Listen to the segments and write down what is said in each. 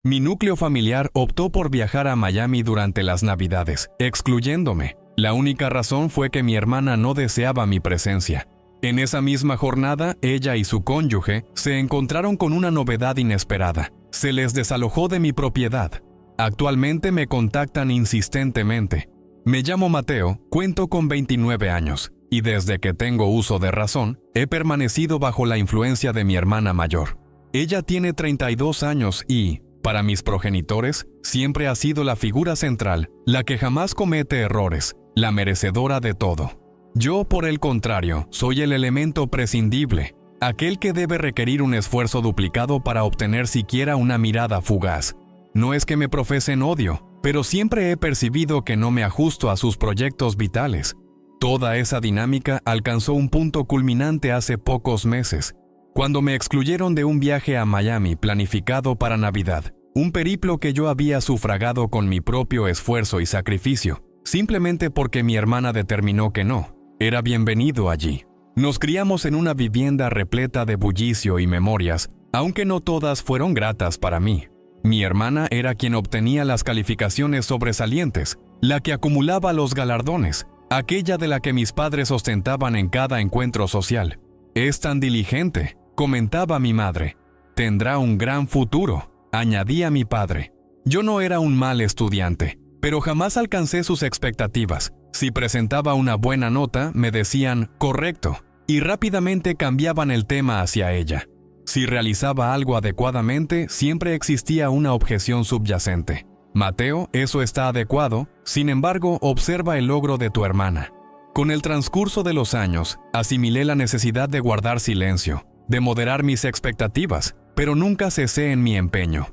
Mi núcleo familiar optó por viajar a Miami durante las Navidades, excluyéndome. La única razón fue que mi hermana no deseaba mi presencia. En esa misma jornada, ella y su cónyuge se encontraron con una novedad inesperada. Se les desalojó de mi propiedad. Actualmente me contactan insistentemente. Me llamo Mateo, cuento con 29 años, y desde que tengo uso de razón, he permanecido bajo la influencia de mi hermana mayor. Ella tiene 32 años y, para mis progenitores, siempre ha sido la figura central, la que jamás comete errores, la merecedora de todo. Yo, por el contrario, soy el elemento prescindible, aquel que debe requerir un esfuerzo duplicado para obtener siquiera una mirada fugaz. No es que me profesen odio, pero siempre he percibido que no me ajusto a sus proyectos vitales. Toda esa dinámica alcanzó un punto culminante hace pocos meses, cuando me excluyeron de un viaje a Miami planificado para Navidad, un periplo que yo había sufragado con mi propio esfuerzo y sacrificio, simplemente porque mi hermana determinó que no, era bienvenido allí. Nos criamos en una vivienda repleta de bullicio y memorias, aunque no todas fueron gratas para mí. Mi hermana era quien obtenía las calificaciones sobresalientes, la que acumulaba los galardones, aquella de la que mis padres ostentaban en cada encuentro social. Es tan diligente, comentaba mi madre. Tendrá un gran futuro, añadía mi padre. Yo no era un mal estudiante, pero jamás alcancé sus expectativas. Si presentaba una buena nota, me decían «correcto», y rápidamente cambiaban el tema hacia ella. Si realizaba algo adecuadamente, siempre existía una objeción subyacente. «Mateo, eso está adecuado, sin embargo, observa el logro de tu hermana». Con el transcurso de los años, asimilé la necesidad de guardar silencio, de moderar mis expectativas, pero nunca cesé en mi empeño.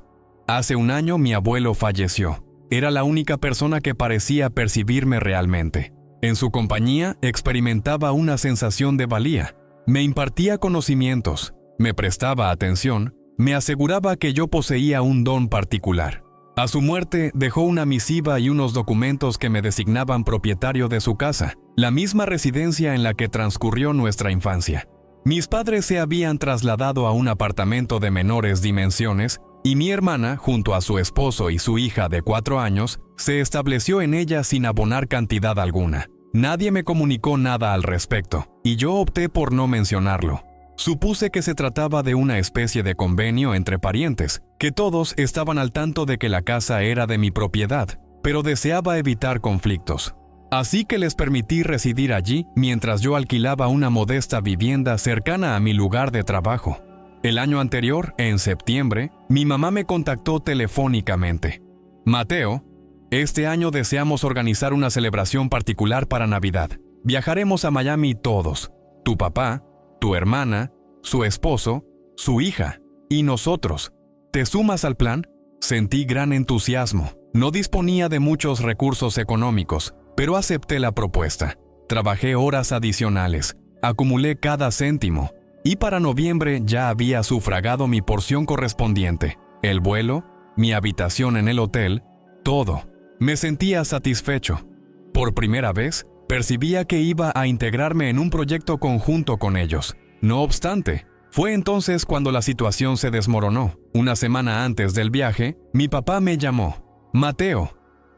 Hace un año mi abuelo falleció. Era la única persona que parecía percibirme realmente. En su compañía experimentaba una sensación de valía. Me impartía conocimientos, me prestaba atención, me aseguraba que yo poseía un don particular. A su muerte dejó una misiva y unos documentos que me designaban propietario de su casa, la misma residencia en la que transcurrió nuestra infancia. Mis padres se habían trasladado a un apartamento de menores dimensiones y mi hermana, junto a su esposo y su hija de 4 años, se estableció en ella sin abonar cantidad alguna. Nadie me comunicó nada al respecto, y yo opté por no mencionarlo. Supuse que se trataba de una especie de convenio entre parientes, que todos estaban al tanto de que la casa era de mi propiedad, pero deseaba evitar conflictos. Así que les permití residir allí mientras yo alquilaba una modesta vivienda cercana a mi lugar de trabajo. El año anterior, en septiembre, mi mamá me contactó telefónicamente. «Mateo, este año deseamos organizar una celebración particular para Navidad. Viajaremos a Miami todos, tu papá, tu hermana, su esposo, su hija y nosotros. ¿Te sumas al plan?» Sentí gran entusiasmo. No disponía de muchos recursos económicos, pero acepté la propuesta. Trabajé horas adicionales, acumulé cada céntimo, y para noviembre ya había sufragado mi porción correspondiente. El vuelo, mi habitación en el hotel, todo. Me sentía satisfecho. Por primera vez, percibía que iba a integrarme en un proyecto conjunto con ellos. No obstante, fue entonces cuando la situación se desmoronó. Una semana antes del viaje, mi papá me llamó. «Mateo,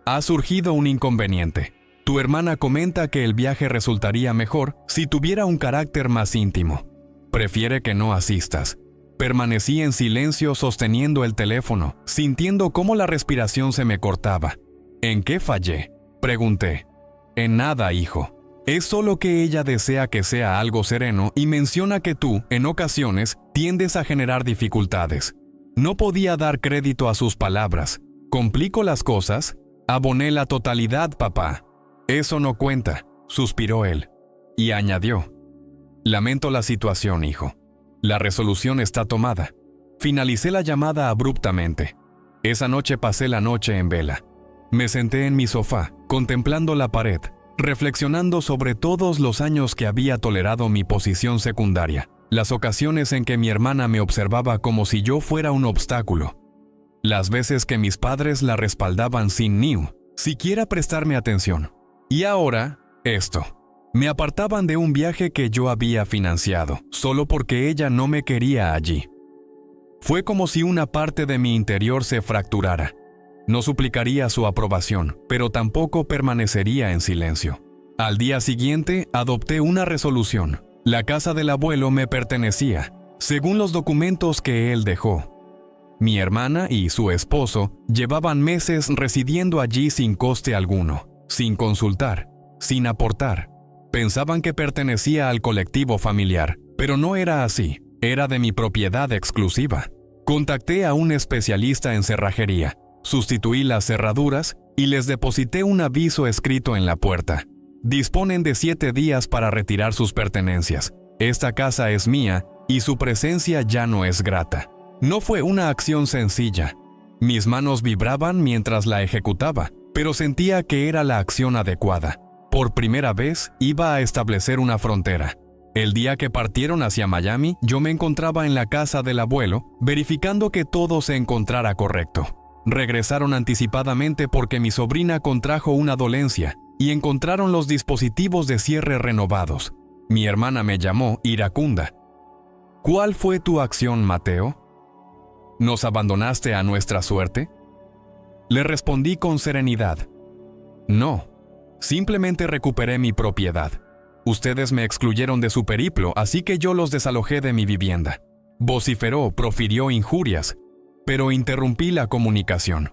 ha surgido un inconveniente. Tu hermana comenta que el viaje resultaría mejor si tuviera un carácter más íntimo. Prefiere que no asistas». Permanecí en silencio sosteniendo el teléfono, sintiendo cómo la respiración se me cortaba. «¿En qué fallé?», pregunté. «En nada, hijo. Es solo que ella desea que sea algo sereno y menciona que tú, en ocasiones, tiendes a generar dificultades». No podía dar crédito a sus palabras. «¿Complico las cosas?». «Aboné la totalidad, papá». «Eso no cuenta», suspiró él. Y añadió: «Lamento la situación, hijo. La resolución está tomada». Finalicé la llamada abruptamente. Esa noche pasé la noche en vela. Me senté en mi sofá, contemplando la pared, reflexionando sobre todos los años que había tolerado mi posición secundaria, las ocasiones en que mi hermana me observaba como si yo fuera un obstáculo, las veces que mis padres la respaldaban sin ni siquiera prestarme atención. Y ahora, esto. Me apartaban de un viaje que yo había financiado, solo porque ella no me quería allí. Fue como si una parte de mi interior se fracturara. No suplicaría su aprobación, pero tampoco permanecería en silencio. Al día siguiente, adopté una resolución. La casa del abuelo me pertenecía, según los documentos que él dejó. Mi hermana y su esposo llevaban meses residiendo allí sin coste alguno, sin consultar, sin aportar. Pensaban que pertenecía al colectivo familiar, pero no era así, era de mi propiedad exclusiva. Contacté a un especialista en cerrajería, sustituí las cerraduras y les deposité un aviso escrito en la puerta. Disponen de 7 días para retirar sus pertenencias. Esta casa es mía y su presencia ya no es grata. No fue una acción sencilla. Mis manos vibraban mientras la ejecutaba, pero sentía que era la acción adecuada. Por primera vez iba a establecer una frontera. El día que partieron hacia Miami, yo me encontraba en la casa del abuelo, verificando que todo se encontrara correcto. Regresaron anticipadamente porque mi sobrina contrajo una dolencia y encontraron los dispositivos de cierre renovados. Mi hermana me llamó iracunda. ¿Cuál fue tu acción, Mateo? ¿Nos abandonaste a nuestra suerte? Le respondí con serenidad. No, simplemente recuperé mi propiedad. Ustedes me excluyeron de su periplo, así que yo los desalojé de mi vivienda. Vociferó, profirió injurias, pero interrumpí la comunicación.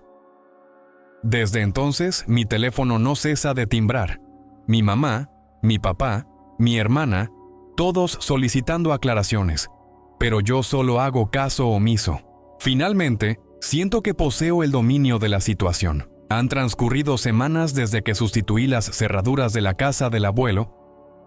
Desde entonces, mi teléfono no cesa de timbrar. Mi mamá, mi papá, mi hermana, todos solicitando aclaraciones, pero yo solo hago caso omiso. Finalmente, siento que poseo el dominio de la situación. Han transcurrido semanas desde que sustituí las cerraduras de la casa del abuelo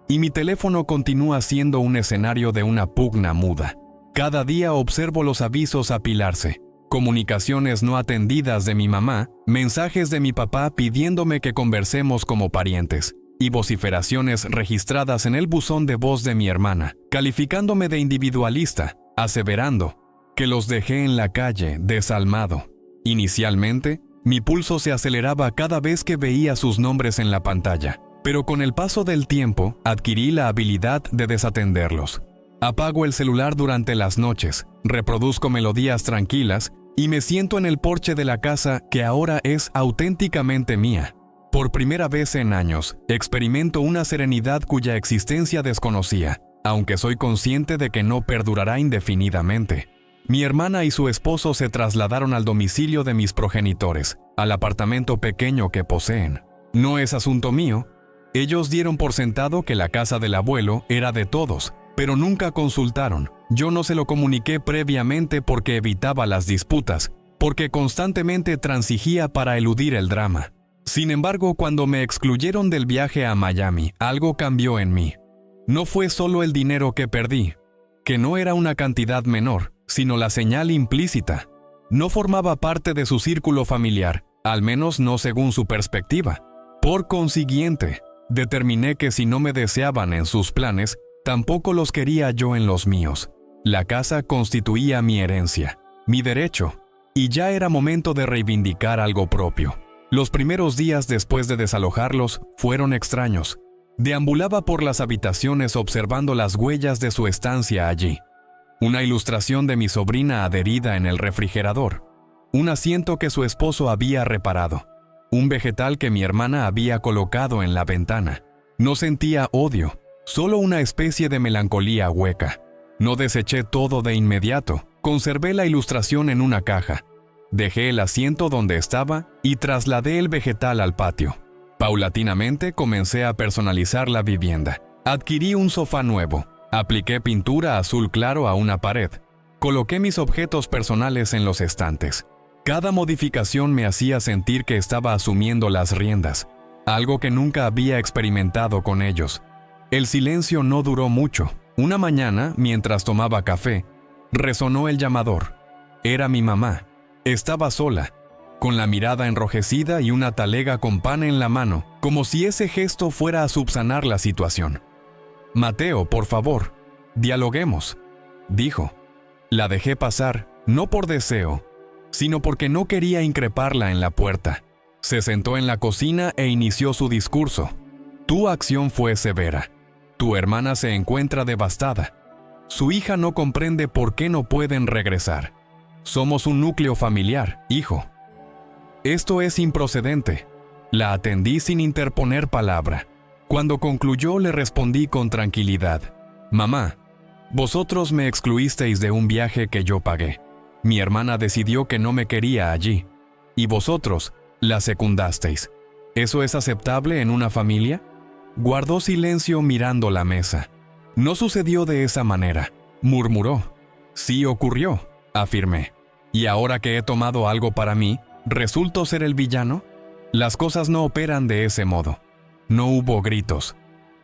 y mi teléfono continúa siendo un escenario de una pugna muda. Cada día observo los avisos apilarse, comunicaciones no atendidas de mi mamá, mensajes de mi papá pidiéndome que conversemos como parientes, y vociferaciones registradas en el buzón de voz de mi hermana, calificándome de individualista, aseverando que los dejé en la calle, desalmado. Inicialmente, mi pulso se aceleraba cada vez que veía sus nombres en la pantalla, pero con el paso del tiempo adquirí la habilidad de desatenderlos. Apago el celular durante las noches, reproduzco melodías tranquilas y me siento en el porche de la casa que ahora es auténticamente mía. Por primera vez en años, experimento una serenidad cuya existencia desconocía, aunque soy consciente de que no perdurará indefinidamente. Mi hermana y su esposo se trasladaron al domicilio de mis progenitores, al apartamento pequeño que poseen. No es asunto mío. Ellos dieron por sentado que la casa del abuelo era de todos, pero nunca consultaron. Yo no se lo comuniqué previamente porque evitaba las disputas, porque constantemente transigía para eludir el drama. Sin embargo, cuando me excluyeron del viaje a Miami, algo cambió en mí. No fue solo el dinero que perdí, que no era una cantidad menor, sino la señal implícita. No formaba parte de su círculo familiar, al menos no según su perspectiva. Por consiguiente, determiné que si no me deseaban en sus planes, tampoco los quería yo en los míos. La casa constituía mi herencia, mi derecho, y ya era momento de reivindicar algo propio. Los primeros días después de desalojarlos fueron extraños. Deambulaba por las habitaciones observando las huellas de su estancia allí. Una ilustración de mi sobrina adherida en el refrigerador. Un asiento que su esposo había reparado. Un vegetal que mi hermana había colocado en la ventana. No sentía odio, solo una especie de melancolía hueca. No deseché todo de inmediato. Conservé la ilustración en una caja. Dejé el asiento donde estaba y trasladé el vegetal al patio. Paulatinamente comencé a personalizar la vivienda. Adquirí un sofá nuevo. Apliqué pintura azul claro a una pared. Coloqué mis objetos personales en los estantes. Cada modificación me hacía sentir que estaba asumiendo las riendas, algo que nunca había experimentado con ellos. El silencio no duró mucho. Una mañana, mientras tomaba café, resonó el llamador. Era mi mamá. Estaba sola, con la mirada enrojecida y una talega con pan en la mano, como si ese gesto fuera a subsanar la situación. «Mateo, por favor, dialoguemos», dijo. La dejé pasar, no por deseo, sino porque no quería increparla en la puerta. Se sentó en la cocina e inició su discurso. «Tu acción fue severa. Tu hermana se encuentra devastada. Su hija no comprende por qué no pueden regresar. Somos un núcleo familiar, hijo. Esto es improcedente. La atendí sin interponer palabra. Cuando concluyó, le respondí con tranquilidad. Mamá, vosotros me excluisteis de un viaje que yo pagué. Mi hermana decidió que no me quería allí, y vosotros la secundasteis. ¿Eso es aceptable en una familia? Guardó silencio mirando la mesa. No sucedió de esa manera, murmuró. Sí ocurrió, afirmé. ¿Y ahora que he tomado algo para mí, resulto ser el villano? Las cosas no operan de ese modo. No hubo gritos.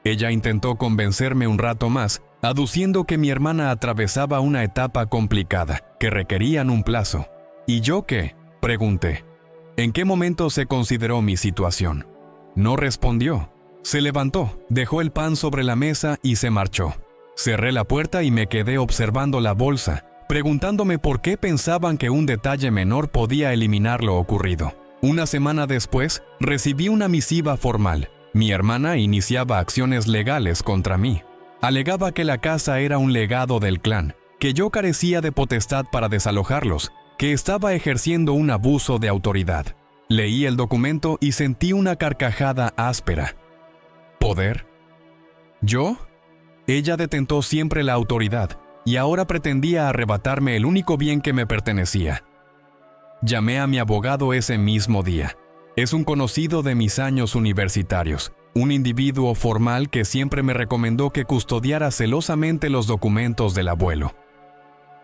Ella intentó convencerme un rato más, aduciendo que mi hermana atravesaba una etapa complicada, que requerían un plazo. ¿Y yo qué?, pregunté. ¿En qué momento se consideró mi situación? No respondió. Se levantó, dejó el pan sobre la mesa y se marchó. Cerré la puerta y me quedé observando la bolsa, preguntándome por qué pensaban que un detalle menor podía eliminar lo ocurrido. Una semana después, recibí una misiva formal. Mi hermana iniciaba acciones legales contra mí. Alegaba que la casa era un legado del clan, que yo carecía de potestad para desalojarlos, que estaba ejerciendo un abuso de autoridad. Leí el documento y sentí una carcajada áspera. ¿Poder? ¿Yo? Ella detentó siempre la autoridad y ahora pretendía arrebatarme el único bien que me pertenecía. Llamé a mi abogado ese mismo día. Es un conocido de mis años universitarios, un individuo formal que siempre me recomendó que custodiara celosamente los documentos del abuelo.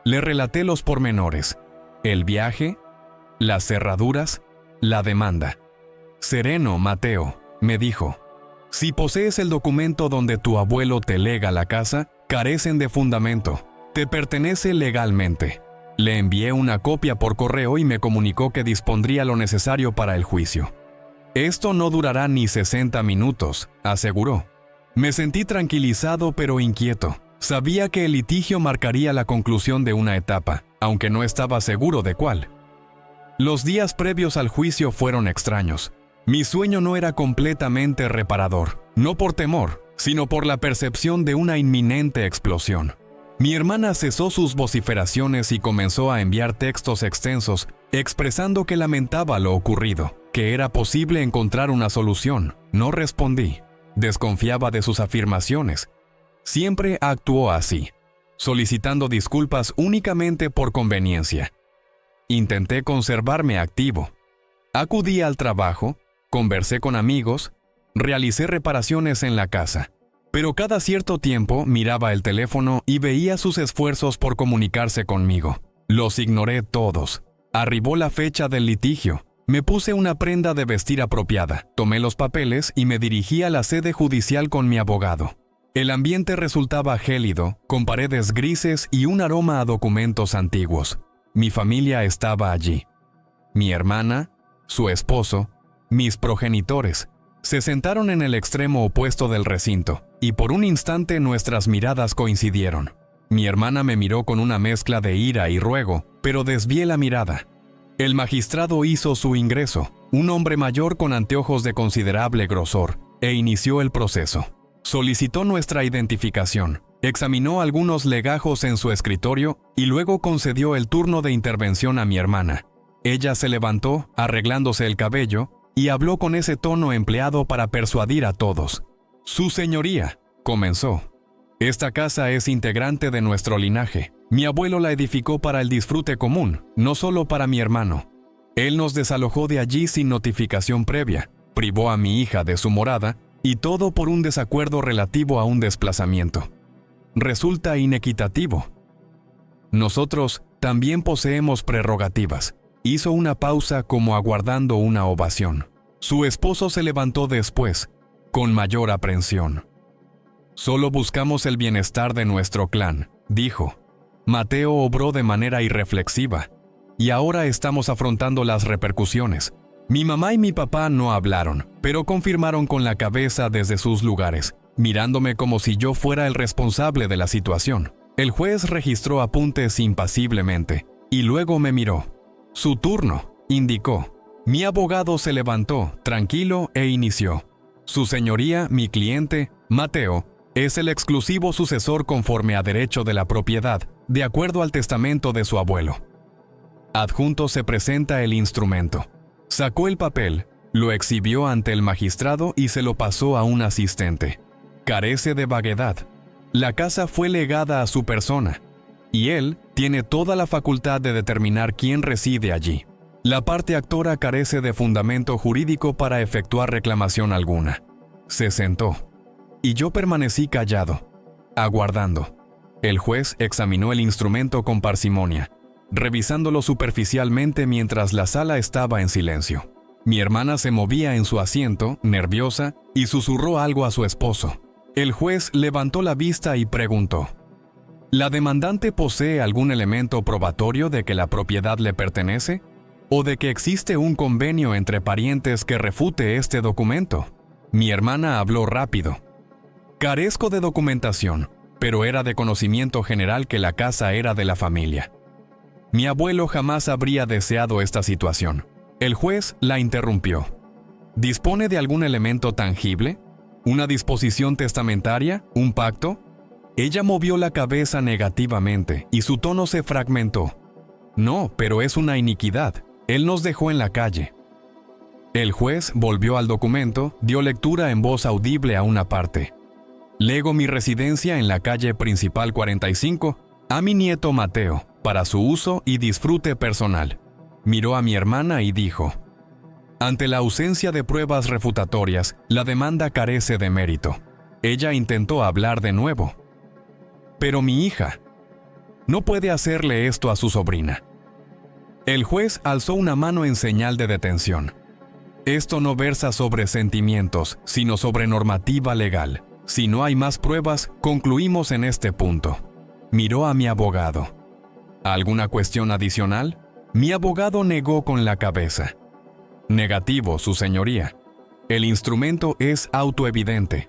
Le relaté los pormenores: el viaje, las cerraduras, la demanda. Sereno, Mateo, me dijo. Si posees el documento donde tu abuelo te lega la casa, carecen de fundamento. Te pertenece legalmente. Le envié una copia por correo y me comunicó que dispondría lo necesario para el juicio. Esto no durará ni 60 minutos, aseguró. Me sentí tranquilizado pero inquieto. Sabía que el litigio marcaría la conclusión de una etapa, aunque no estaba seguro de cuál. Los días previos al juicio fueron extraños. Mi sueño no era completamente reparador, no por temor, sino por la percepción de una inminente explosión. Mi hermana cesó sus vociferaciones y comenzó a enviar textos extensos, expresando que lamentaba lo ocurrido, que era posible encontrar una solución. No respondí. Desconfiaba de sus afirmaciones. Siempre actuó así, solicitando disculpas únicamente por conveniencia. Intenté conservarme activo. Acudí al trabajo, conversé con amigos, realicé reparaciones en la casa. Pero cada cierto tiempo miraba el teléfono y veía sus esfuerzos por comunicarse conmigo. Los ignoré todos. Arribó la fecha del litigio. Me puse una prenda de vestir apropiada, tomé los papeles y me dirigí a la sede judicial con mi abogado. El ambiente resultaba gélido, con paredes grises y un aroma a documentos antiguos. Mi familia estaba allí. Mi hermana, su esposo, mis progenitores. Se sentaron en el extremo opuesto del recinto, y por un instante nuestras miradas coincidieron. Mi hermana me miró con una mezcla de ira y ruego, pero desvié la mirada. El magistrado hizo su ingreso, un hombre mayor con anteojos de considerable grosor, e inició el proceso. Solicitó nuestra identificación, examinó algunos legajos en su escritorio y luego concedió el turno de intervención a mi hermana. Ella se levantó, arreglándose el cabello, y habló con ese tono empleado para persuadir a todos. «Su señoría», comenzó. «Esta casa es integrante de nuestro linaje. Mi abuelo la edificó para el disfrute común, no solo para mi hermano. Él nos desalojó de allí sin notificación previa, privó a mi hija de su morada, y todo por un desacuerdo relativo a un desplazamiento. Resulta inequitativo. Nosotros también poseemos prerrogativas». Hizo una pausa como aguardando una ovación. Su esposo se levantó después, con mayor aprensión. «Solo buscamos el bienestar de nuestro clan», dijo. Mateo obró de manera irreflexiva, y ahora estamos afrontando las repercusiones. Mi mamá y mi papá no hablaron, pero confirmaron con la cabeza desde sus lugares, mirándome como si yo fuera el responsable de la situación. El juez registró apuntes impasiblemente, y luego me miró. «Su turno», indicó. Mi abogado se levantó, tranquilo, e inició. «Su señoría, mi cliente, Mateo, es el exclusivo sucesor conforme a derecho de la propiedad, de acuerdo al testamento de su abuelo. Adjunto se presenta el instrumento. Sacó el papel, lo exhibió ante el magistrado y se lo pasó a un asistente. Carece de vaguedad. La casa fue legada a su persona, y él tiene toda la facultad de determinar quién reside allí. La parte actora carece de fundamento jurídico para efectuar reclamación alguna. Se sentó, y yo permanecí callado, aguardando. El juez examinó el instrumento con parsimonia, revisándolo superficialmente mientras la sala estaba en silencio. Mi hermana se movía en su asiento, nerviosa, y susurró algo a su esposo. El juez levantó la vista y preguntó: ¿La demandante posee algún elemento probatorio de que la propiedad le pertenece? ¿O de que existe un convenio entre parientes que refute este documento? Mi hermana habló rápido. Carezco de documentación, pero era de conocimiento general que la casa era de la familia. Mi abuelo jamás habría deseado esta situación. El juez la interrumpió. ¿Dispone de algún elemento tangible? ¿Una disposición testamentaria? ¿Un pacto? Ella movió la cabeza negativamente y su tono se fragmentó. No, pero es una iniquidad. Él nos dejó en la calle. El juez volvió al documento, dio lectura en voz audible a una parte. Lego mi residencia en la calle principal 45 a mi nieto Mateo, para su uso y disfrute personal. Miró a mi hermana y dijo: ante la ausencia de pruebas refutatorias, la demanda carece de mérito. Ella intentó hablar de nuevo. Pero mi hija no puede hacerle esto a su sobrina. El juez alzó una mano en señal de detención. Esto no versa sobre sentimientos, sino sobre normativa legal. Si no hay más pruebas, concluimos en este punto. Miró a mi abogado. ¿Alguna cuestión adicional? Mi abogado negó con la cabeza. Negativo, su señoría. El instrumento es autoevidente.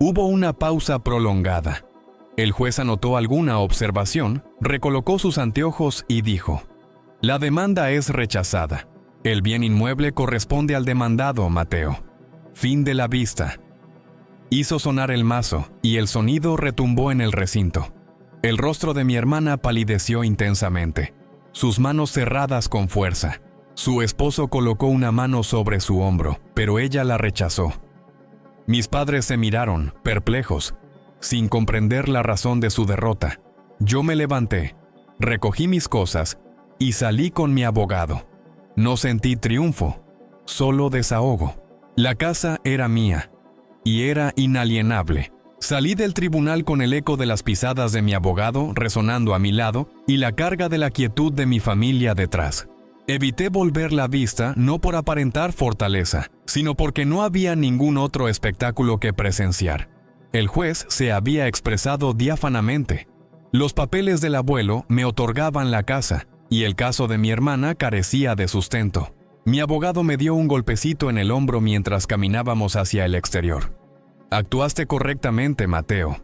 Hubo una pausa prolongada. El juez anotó alguna observación, recolocó sus anteojos y dijo: la demanda es rechazada. El bien inmueble corresponde al demandado, Mateo. Fin de la vista. Hizo sonar el mazo y el sonido retumbó en el recinto. El rostro de mi hermana palideció intensamente, sus manos cerradas con fuerza. Su esposo colocó una mano sobre su hombro, pero ella la rechazó. Mis padres se miraron, perplejos, sin comprender la razón de su derrota. Yo me levanté, recogí mis cosas y salí con mi abogado. No sentí triunfo, solo desahogo. La casa era mía y era inalienable. Salí del tribunal con el eco de las pisadas de mi abogado resonando a mi lado y la carga de la quietud de mi familia detrás. Evité volver la vista no por aparentar fortaleza, sino porque no había ningún otro espectáculo que presenciar. El juez se había expresado diáfanamente. Los papeles del abuelo me otorgaban la casa, y el caso de mi hermana carecía de sustento. Mi abogado me dio un golpecito en el hombro mientras caminábamos hacia el exterior. Actuaste correctamente, Mateo.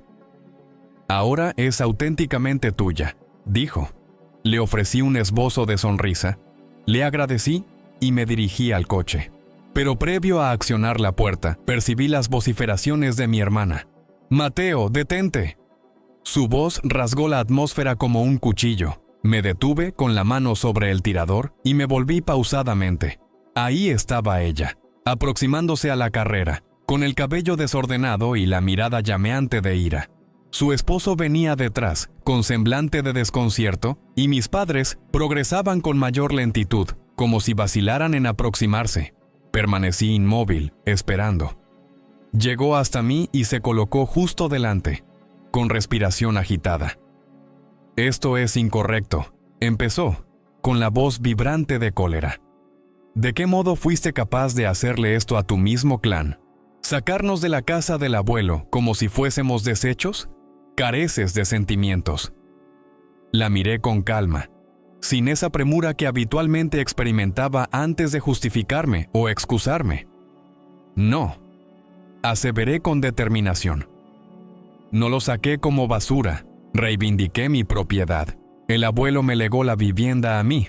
Ahora es auténticamente tuya, dijo. Le ofrecí un esbozo de sonrisa, le agradecí y me dirigí al coche. Pero previo a accionar la puerta, percibí las vociferaciones de mi hermana. «Mateo, detente». Su voz rasgó la atmósfera como un cuchillo. Me detuve con la mano sobre el tirador y me volví pausadamente. Ahí estaba ella, aproximándose a la carrera, con el cabello desordenado y la mirada llameante de ira. Su esposo venía detrás, con semblante de desconcierto, y mis padres progresaban con mayor lentitud, como si vacilaran en aproximarse. Permanecí inmóvil, esperando. Llegó hasta mí y se colocó justo delante, con respiración agitada. «Esto es incorrecto», empezó, con la voz vibrante de cólera. «¿De qué modo fuiste capaz de hacerle esto a tu mismo clan? ¿Sacarnos de la casa del abuelo como si fuésemos desechos? Careces de sentimientos». La miré con calma, sin esa premura que habitualmente experimentaba antes de justificarme o excusarme. «No», aseveré con determinación. «No lo saqué como basura. Reivindiqué mi propiedad. El abuelo me legó la vivienda a mí,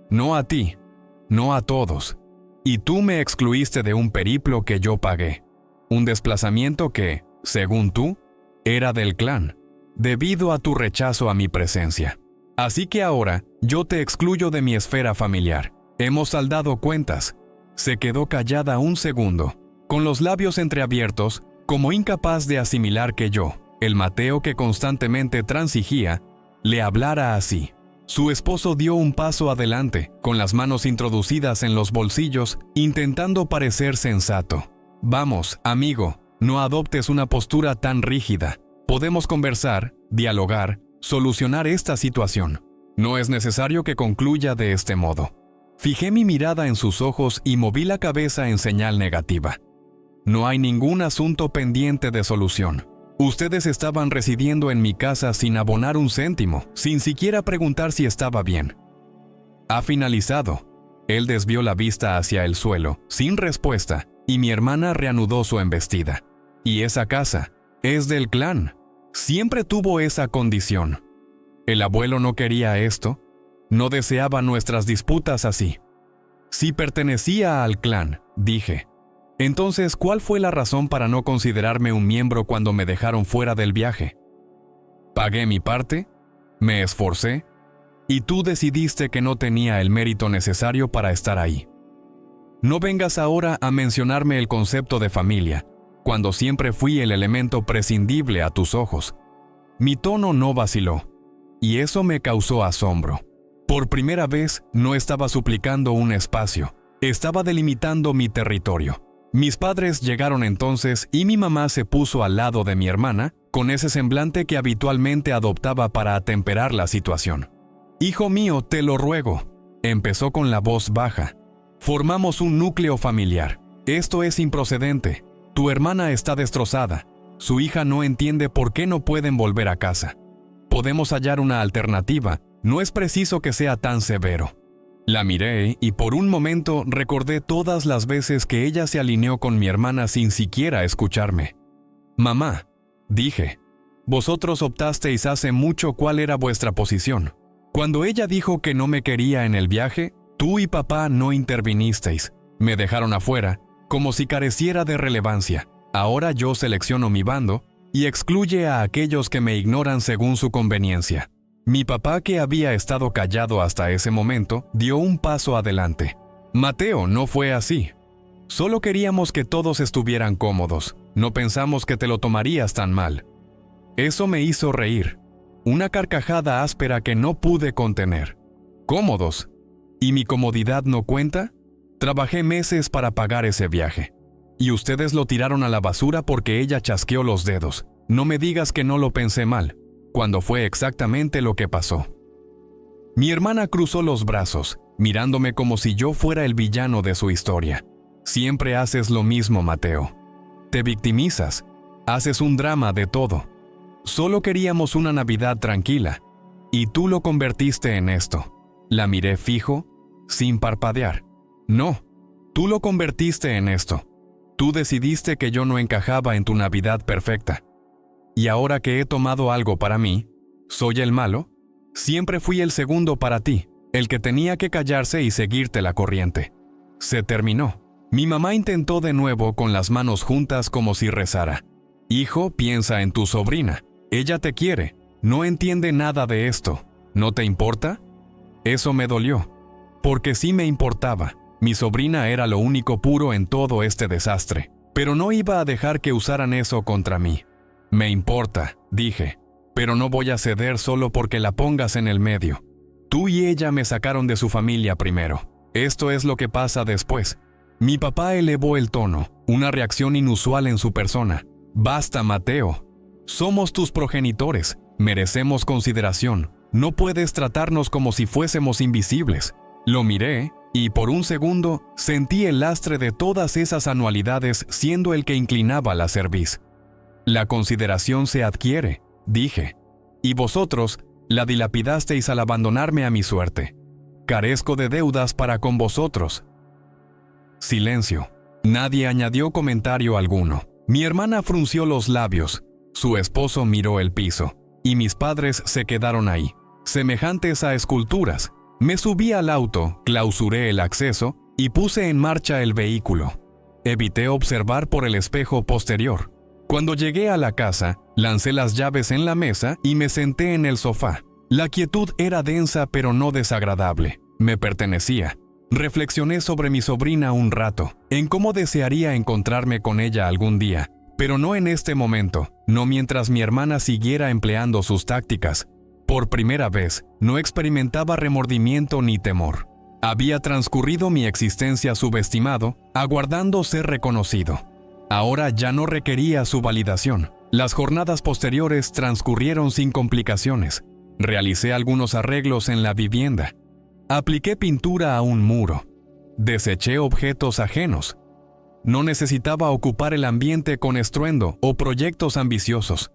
no a ti, no a todos. Y tú me excluiste de un periplo que yo pagué. Un desplazamiento que, según tú, era del clan, debido a tu rechazo a mi presencia. Así que ahora Yo te excluyo de mi esfera familiar. Hemos saldado cuentas. Se quedó callada un segundo, con los labios entreabiertos, como incapaz de asimilar que yo, el Mateo que constantemente transigía, le hablara así. Su esposo dio un paso adelante, con las manos introducidas en los bolsillos, intentando parecer sensato. Vamos, amigo, no adoptes una postura tan rígida. Podemos conversar, dialogar, solucionar esta situación. No es necesario que concluya de este modo. Fijé mi mirada en sus ojos y moví la cabeza en señal negativa. No hay ningún asunto pendiente de solución. Ustedes estaban residiendo en mi casa sin abonar un céntimo, sin siquiera preguntar si estaba bien. Ha finalizado. Él desvió la vista hacia el suelo, sin respuesta, y mi hermana reanudó su embestida. Y esa casa es del clan. Siempre tuvo esa condición. El abuelo no quería esto. No deseaba nuestras disputas así. Si pertenecía al clan, dije. Entonces, ¿cuál fue la razón para no considerarme un miembro cuando me dejaron fuera del viaje? Pagué mi parte, me esforcé, y tú decidiste que no tenía el mérito necesario para estar ahí. No vengas ahora a mencionarme el concepto de familia, cuando siempre fui el elemento prescindible a tus ojos. Mi tono no vaciló, y eso me causó asombro. Por primera vez, no estaba suplicando un espacio, estaba delimitando mi territorio. Mis padres llegaron entonces y mi mamá se puso al lado de mi hermana, con ese semblante que habitualmente adoptaba para atemperar la situación. «Hijo mío, te lo ruego», empezó con la voz baja. «Formamos un núcleo familiar. Esto es improcedente. Tu hermana está destrozada. Su hija no entiende por qué no pueden volver a casa. Podemos hallar una alternativa. No es preciso que sea tan severo». La miré y por un momento recordé todas las veces que ella se alineó con mi hermana sin siquiera escucharme. «Mamá», dije, «vosotros optasteis hace mucho cuál era vuestra posición. Cuando ella dijo que no me quería en el viaje, tú y papá no intervinisteis. Me dejaron afuera, como si careciera de relevancia. Ahora yo selecciono mi bando y excluye a aquellos que me ignoran según su conveniencia». Mi papá, que había estado callado hasta ese momento, dio un paso adelante. «Mateo, no fue así. Solo queríamos que todos estuvieran cómodos. No pensamos que te lo tomarías tan mal». Eso me hizo reír. Una carcajada áspera que no pude contener. «¿Cómodos? ¿Y mi comodidad no cuenta? Trabajé meses para pagar ese viaje. Y ustedes lo tiraron a la basura porque ella chasqueó los dedos. No me digas que no lo pensé mal, cuando fue exactamente lo que pasó». Mi hermana cruzó los brazos, mirándome como si yo fuera el villano de su historia. «Siempre haces lo mismo, Mateo. Te victimizas, haces un drama de todo. Solo queríamos una Navidad tranquila, y tú lo convertiste en esto». La miré fijo, sin parpadear. «No, tú lo convertiste en esto. Tú decidiste que yo no encajaba en tu Navidad perfecta. Y ahora que he tomado algo para mí, ¿soy el malo? Siempre fui el segundo para ti, el que tenía que callarse y seguirte la corriente. Se terminó». Mi mamá intentó de nuevo con las manos juntas como si rezara. «Hijo, piensa en tu sobrina. Ella te quiere. No entiende nada de esto. ¿No te importa?». Eso me dolió, porque sí me importaba. Mi sobrina era lo único puro en todo este desastre, pero no iba a dejar que usaran eso contra mí. «Me importa», dije, «pero no voy a ceder solo porque la pongas en el medio. Tú y ella me sacaron de su familia primero. Esto es lo que pasa después». Mi papá elevó el tono, una reacción inusual en su persona. «Basta, Mateo. Somos tus progenitores. Merecemos consideración. No puedes tratarnos como si fuésemos invisibles». Lo miré y por un segundo sentí el lastre de todas esas anualidades siendo el que inclinaba la cerviz. «La consideración se adquiere», dije, «y vosotros la dilapidasteis al abandonarme a mi suerte. Carezco de deudas para con vosotros». Silencio. Nadie añadió comentario alguno. Mi hermana frunció los labios, su esposo miró el piso, y mis padres se quedaron ahí, semejantes a esculturas. Me subí al auto, clausuré el acceso y puse en marcha el vehículo. Evité observar por el espejo posterior. Cuando llegué a la casa, lancé las llaves en la mesa y me senté en el sofá. La quietud era densa pero no desagradable. Me pertenecía. Reflexioné sobre mi sobrina un rato, en cómo desearía encontrarme con ella algún día, pero no en este momento, no mientras mi hermana siguiera empleando sus tácticas. Por primera vez, no experimentaba remordimiento ni temor. Había transcurrido mi existencia subestimado, aguardando ser reconocido. Ahora ya no requería su validación. Las jornadas posteriores transcurrieron sin complicaciones. Realicé algunos arreglos en la vivienda. Apliqué pintura a un muro. Deseché objetos ajenos. No necesitaba ocupar el ambiente con estruendo o proyectos ambiciosos.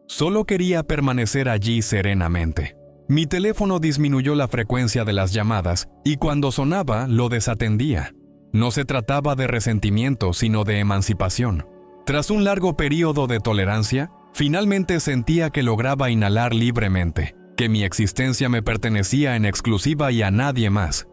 Solo quería permanecer allí serenamente. Mi teléfono disminuyó la frecuencia de las llamadas y cuando sonaba lo desatendía. No se trataba de resentimiento, sino de emancipación. Tras un largo periodo de tolerancia, finalmente sentía que lograba inhalar libremente, que mi existencia me pertenecía en exclusiva y a nadie más.